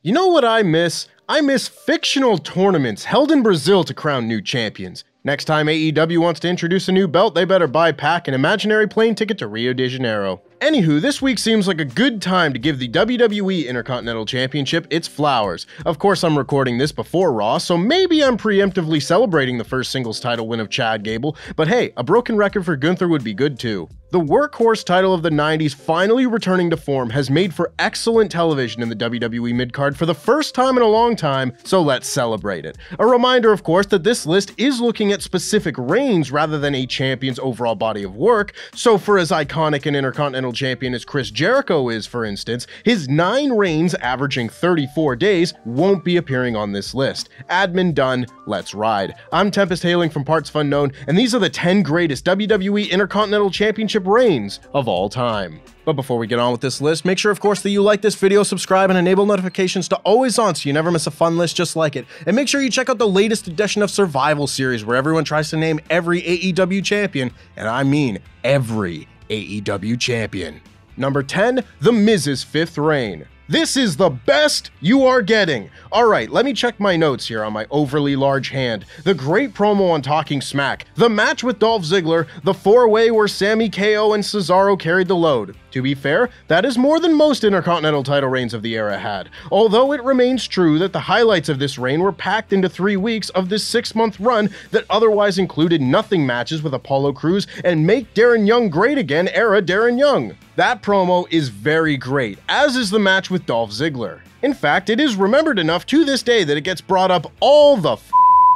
You know what I miss? I miss fictional tournaments held in Brazil to crown new champions. Next time AEW wants to introduce a new belt, they better buy Pac an imaginary plane ticket to Rio de Janeiro. Anywho, this week seems like a good time to give the WWE Intercontinental Championship its flowers. Of course, I'm recording this before Raw, so maybe I'm preemptively celebrating the first singles title win of Chad Gable, but hey, a broken record for Gunther would be good too. The workhorse title of the 90s finally returning to form has made for excellent television in the WWE midcard for the first time in a long time, so let's celebrate it. A reminder, of course, that this list is looking at specific reigns rather than a champion's overall body of work, so for as iconic an Intercontinental Champion as Chris Jericho is, for instance, his 9 reigns averaging 34 days won't be appearing on this list. Admin done, let's ride. I'm Tempest hailing from partsFUNknown, and these are the 10 greatest WWE Intercontinental Championship reigns of all time. But before we get on with this list, make sure of course that you like this video, subscribe, and enable notifications to always on so you never miss a fun list just like it. And make sure you check out the latest edition of Survival Series where everyone tries to name every AEW champion, and I mean every AEW champion. Number 10, The Miz's 5th reign. This is the best you are getting. Alright, let me check my notes here on my overly large hand. The great promo on Talking Smack, the match with Dolph Ziggler, the 4-way where Sami, KO, and Cesaro carried the load. To be fair, that is more than most Intercontinental title reigns of the era had, although it remains true that the highlights of this reign were packed into 3 weeks of this 6-month run that otherwise included nothing matches with Apollo Crews and Make Darren Young Great Again era Darren Young. That promo is very great, as is the match with Dolph Ziggler. In fact, it is remembered enough to this day that it gets brought up all the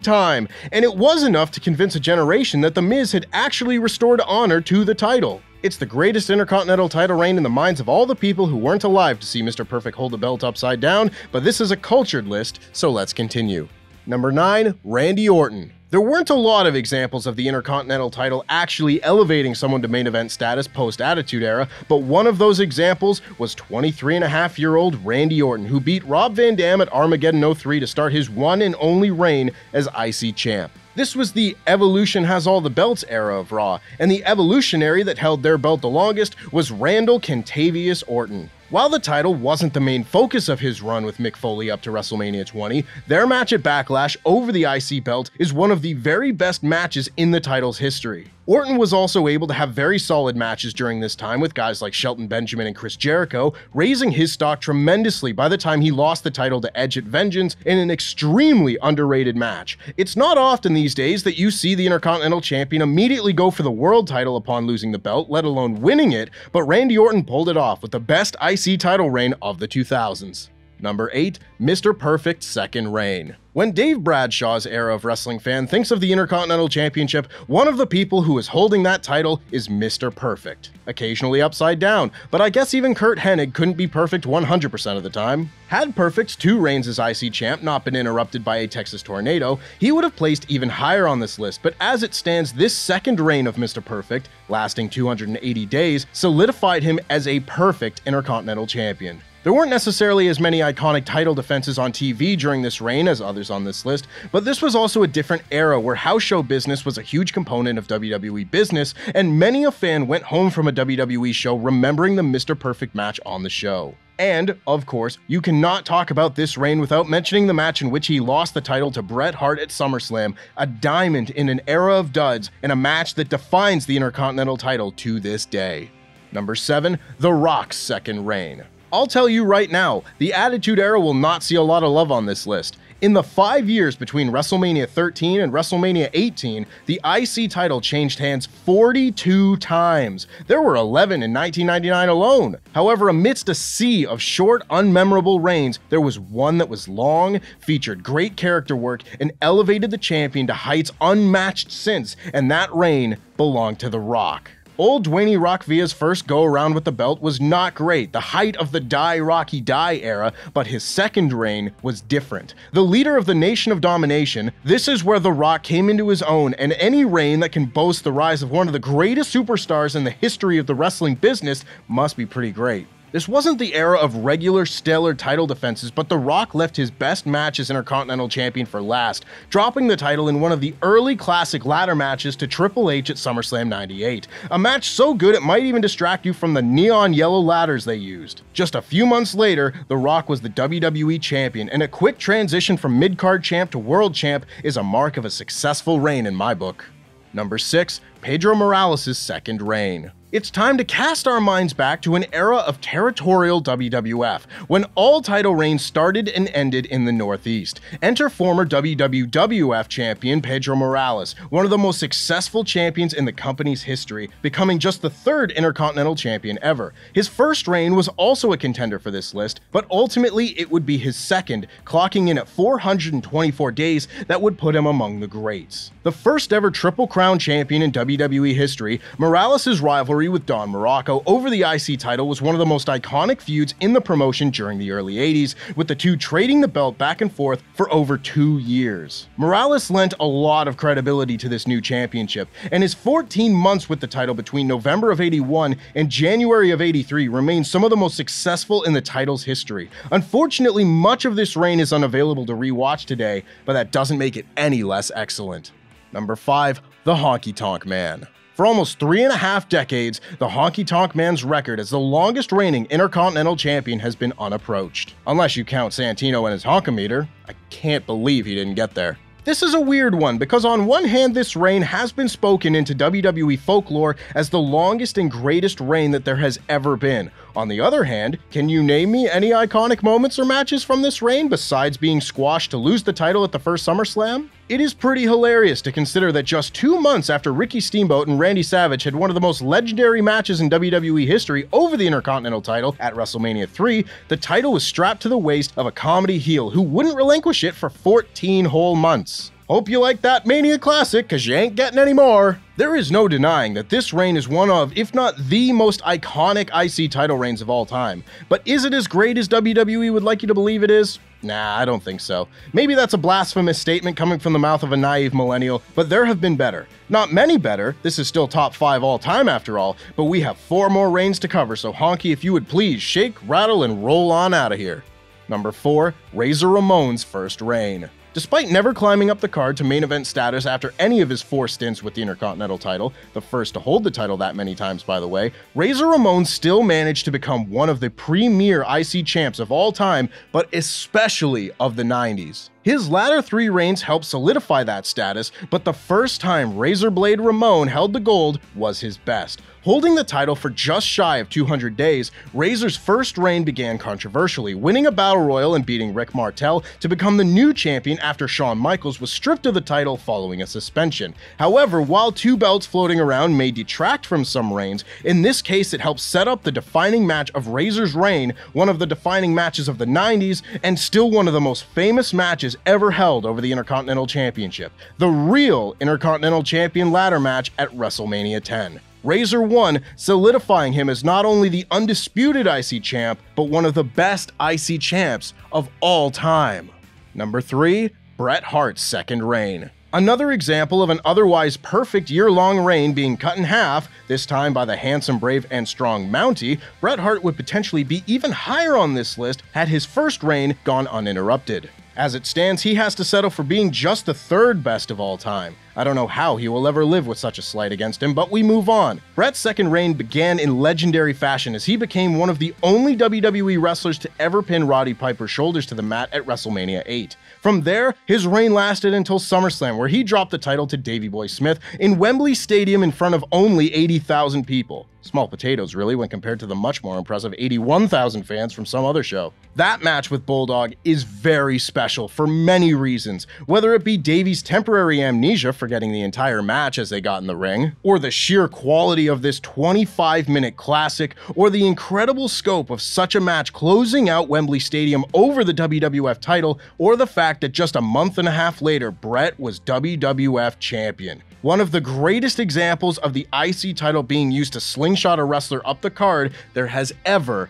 time, and it was enough to convince a generation that The Miz had actually restored honor to the title. It's the greatest Intercontinental title reign in the minds of all the people who weren't alive to see Mr. Perfect hold the belt upside down, but this is a cultured list, so let's continue. Number 9, Randy Orton. There weren't a lot of examples of the Intercontinental title actually elevating someone to main event status post-Attitude Era, but one of those examples was 23-and-a-half-year-old Randy Orton, who beat Rob Van Dam at Armageddon 03 to start his one and only reign as IC champ. This was the Evolution has all the belts era of Raw, and the evolutionary that held their belt the longest was Randall Kentavious Orton. While the title wasn't the main focus of his run with Mick Foley up to WrestleMania 20, their match at Backlash over the IC belt is one of the very best matches in the title's history. Orton was also able to have very solid matches during this time with guys like Shelton Benjamin and Chris Jericho, raising his stock tremendously by the time he lost the title to Edge at Vengeance in an extremely underrated match. It's not often these days that you see the Intercontinental Champion immediately go for the world title upon losing the belt, let alone winning it, but Randy Orton pulled it off with the best IC title reign of the 2000s. Number 8, Mr. Perfect's 2nd reign. When Dave Bradshaw's era of wrestling fan thinks of the Intercontinental Championship, one of the people who is holding that title is Mr. Perfect. Occasionally upside down, but I guess even Kurt Hennig couldn't be perfect 100% of the time. Had Perfect's 2 reigns as IC champ not been interrupted by a Texas tornado, he would have placed even higher on this list, but as it stands, this 2nd reign of Mr. Perfect, lasting 280 days, solidified him as a perfect Intercontinental Champion. There weren't necessarily as many iconic title defenses on TV during this reign as others on this list, but this was also a different era where house show business was a huge component of WWE business, and many a fan went home from a WWE show remembering the Mr. Perfect match on the show. And, of course, you cannot talk about this reign without mentioning the match in which he lost the title to Bret Hart at SummerSlam, a diamond in an era of duds, and a match that defines the Intercontinental title to this day. Number 7, The Rock's 2nd reign. I'll tell you right now, the Attitude Era will not see a lot of love on this list. In the 5 years between WrestleMania 13 and WrestleMania 18, the IC title changed hands 42 times. There were 11 in 1999 alone. However, amidst a sea of short, unmemorable reigns, there was one that was long, featured great character work, and elevated the champion to heights unmatched since, and that reign belonged to The Rock. Old Dwayne Rock Villa's first go-around with the belt was not great, the height of the Die Rocky Die era, but his 2nd reign was different. The leader of the Nation of Domination, this is where The Rock came into his own, and any reign that can boast the rise of one of the greatest superstars in the history of the wrestling business must be pretty great. This wasn't the era of regular stellar title defenses, but The Rock left his best match as Intercontinental Champion for last, dropping the title in one of the early classic ladder matches to Triple H at SummerSlam 98. A match so good it might even distract you from the neon yellow ladders they used. Just a few months later, The Rock was the WWE Champion, and a quick transition from mid-card champ to world champ is a mark of a successful reign in my book. Number 6. Pedro Morales' second reign. It's time to cast our minds back to an era of territorial WWF, when all title reigns started and ended in the Northeast. Enter former WWF champion Pedro Morales, one of the most successful champions in the company's history, becoming just the third Intercontinental Champion ever. His first reign was also a contender for this list, but ultimately it would be his second, clocking in at 424 days that would put him among the greats. The first ever Triple Crown champion in WWE history, Morales' rivalry with Don Morocco over the IC title was one of the most iconic feuds in the promotion during the early 80s, with the two trading the belt back and forth for over 2 years. Morales lent a lot of credibility to this new championship, and his 14 months with the title between November of 81 and January of 83 remains some of the most successful in the title's history. Unfortunately, much of this reign is unavailable to rewatch today, but that doesn't make it any less excellent. Number 5. The Honky Tonk Man. For almost 3.5 decades, the Honky Tonk Man's record as the longest reigning Intercontinental Champion has been unapproached. Unless you count Santino and his honkometer. I can't believe he didn't get there. This is a weird one, because on one hand this reign has been spoken into WWE folklore as the longest and greatest reign that there has ever been. On the other hand, can you name me any iconic moments or matches from this reign besides being squashed to lose the title at the first SummerSlam? It is pretty hilarious to consider that just 2 months after Ricky Steamboat and Randy Savage had one of the most legendary matches in WWE history over the Intercontinental title at WrestleMania 3, the title was strapped to the waist of a comedy heel who wouldn't relinquish it for 14 whole months. Hope you like that Mania Classic, cause you ain't getting any more. There is no denying that this reign is one of, if not the most iconic IC title reigns of all time. But is it as great as WWE would like you to believe it is? Nah, I don't think so. Maybe that's a blasphemous statement coming from the mouth of a naive millennial, but there have been better. Not many better, this is still top 5 all time after all, but we have 4 more reigns to cover, so Honky, if you would please shake, rattle, and roll on out of here. Number 4. Razor Ramon's first reign. Despite never climbing up the card to main event status after any of his 4 stints with the Intercontinental title, the first to hold the title that many times by the way, Razor Ramon still managed to become one of the premier IC champs of all time, but especially of the 90s. His latter 3 reigns helped solidify that status, but the first time Razor Blade Ramon held the gold was his best. Holding the title for just shy of 200 days, Razor's first reign began controversially, winning a Battle Royal and beating Rick Martel to become the new champion after Shawn Michaels was stripped of the title following a suspension. However, while 2 belts floating around may detract from some reigns, in this case it helps set up the defining match of Razor's reign, one of the defining matches of the 90s, and still one of the most famous matches ever held over the Intercontinental Championship, the real Intercontinental Champion ladder match at WrestleMania 10. Razor won, solidifying him as not only the undisputed IC champ, but one of the best IC champs of all time. Number 3. Bret Hart's second reign. Another example of an otherwise perfect year-long reign being cut in half, this time by the handsome, brave, and strong Mountie, Bret Hart would potentially be even higher on this list had his first reign gone uninterrupted. As it stands, he has to settle for being just the 3rd best of all time. I don't know how he will ever live with such a slight against him, but we move on. Bret's second reign began in legendary fashion as he became one of the only WWE wrestlers to ever pin Roddy Piper's shoulders to the mat at WrestleMania 8. From there, his reign lasted until SummerSlam, where he dropped the title to Davey Boy Smith in Wembley Stadium in front of only 80,000 people. Small potatoes, really, when compared to the much more impressive 81,000 fans from some other show. That match with Bulldog is very special for many reasons, whether it be Davey's temporary amnesia forgetting the entire match as they got in the ring, or the sheer quality of this 25-minute classic, or the incredible scope of such a match closing out Wembley Stadium over the WWF title, or the fact that just a month and a half later, Bret was WWF champion. One of the greatest examples of the IC title being used to slingshot a wrestler up the card there has ever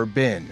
been.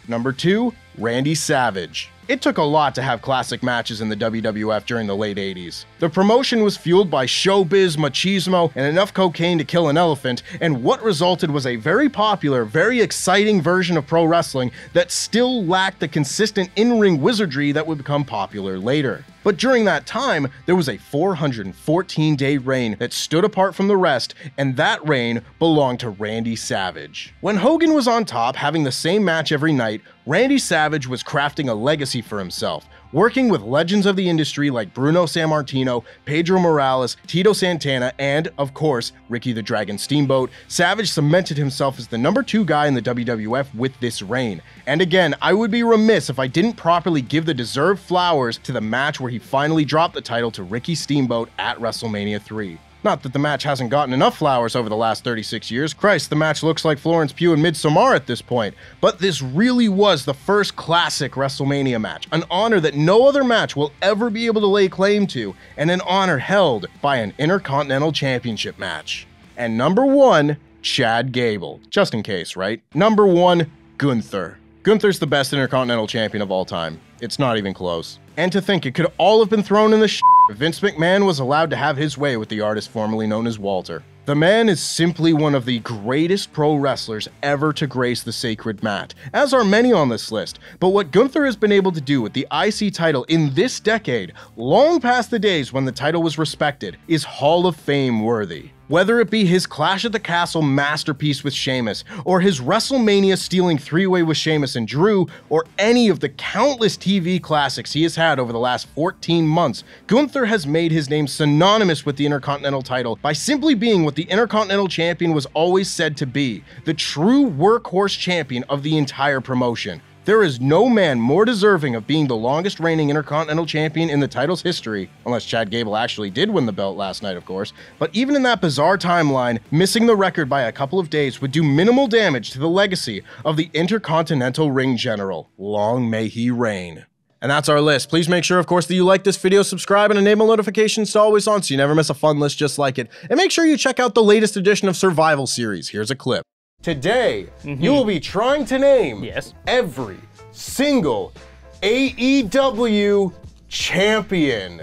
Number 2. Randy Savage. It took a lot to have classic matches in the WWF during the late 80s. The promotion was fueled by showbiz, machismo, and enough cocaine to kill an elephant, and what resulted was a very popular, very exciting version of pro wrestling that still lacked the consistent in-ring wizardry that would become popular later. But during that time, there was a 414-day reign that stood apart from the rest, and that reign belonged to Randy Savage. When Hogan was on top, having the same match every night, Randy Savage was crafting a legacy for himself, working with legends of the industry like Bruno Sammartino, Pedro Morales, Tito Santana, and, of course, Ricky the Dragon Steamboat. Savage cemented himself as the #2 guy in the WWF with this reign. And again, I would be remiss if I didn't properly give the deserved flowers to the match where he finally dropped the title to Ricky Steamboat at WrestleMania 3. Not that the match hasn't gotten enough flowers over the last 36 years. Christ, the match looks like Florence Pugh and Midsommar at this point. But this really was the first classic WrestleMania match, an honor that no other match will ever be able to lay claim to, and an honor held by an Intercontinental Championship match. And number 1, Chad Gable. Just in case, right? Number 1, Gunther. Gunther's the best Intercontinental Champion of all time. It's not even close. And to think it could all have been thrown in the shit if Vince McMahon was allowed to have his way with the artist formerly known as Walter. The man is simply one of the greatest pro wrestlers ever to grace the sacred mat, as are many on this list. But what Gunther has been able to do with the IC title in this decade, long past the days when the title was respected, is Hall of Fame worthy. Whether it be his Clash at the Castle masterpiece with Sheamus, or his WrestleMania stealing 3-way with Sheamus and Drew, or any of the countless TV classics he has had over the last 14 months, Gunther has made his name synonymous with the Intercontinental title by simply being what the Intercontinental Champion was always said to be, the true workhorse champion of the entire promotion. There is no man more deserving of being the longest reigning Intercontinental Champion in the title's history, unless Chad Gable actually did win the belt last night, of course. But even in that bizarre timeline, missing the record by a couple of days would do minimal damage to the legacy of the Intercontinental Ring General. Long may he reign. And that's our list. Please make sure, of course, that you like this video, subscribe, and enable notifications to always on so you never miss a fun list just like it. And make sure you check out the latest edition of Survival Series. Here's a clip. Today, you will be trying to name every single AEW champion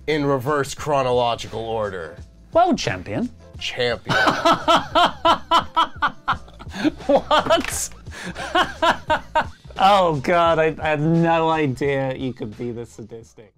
in reverse chronological order. World champion? Champion. What? Oh God, I had no idea you could be this sadistic.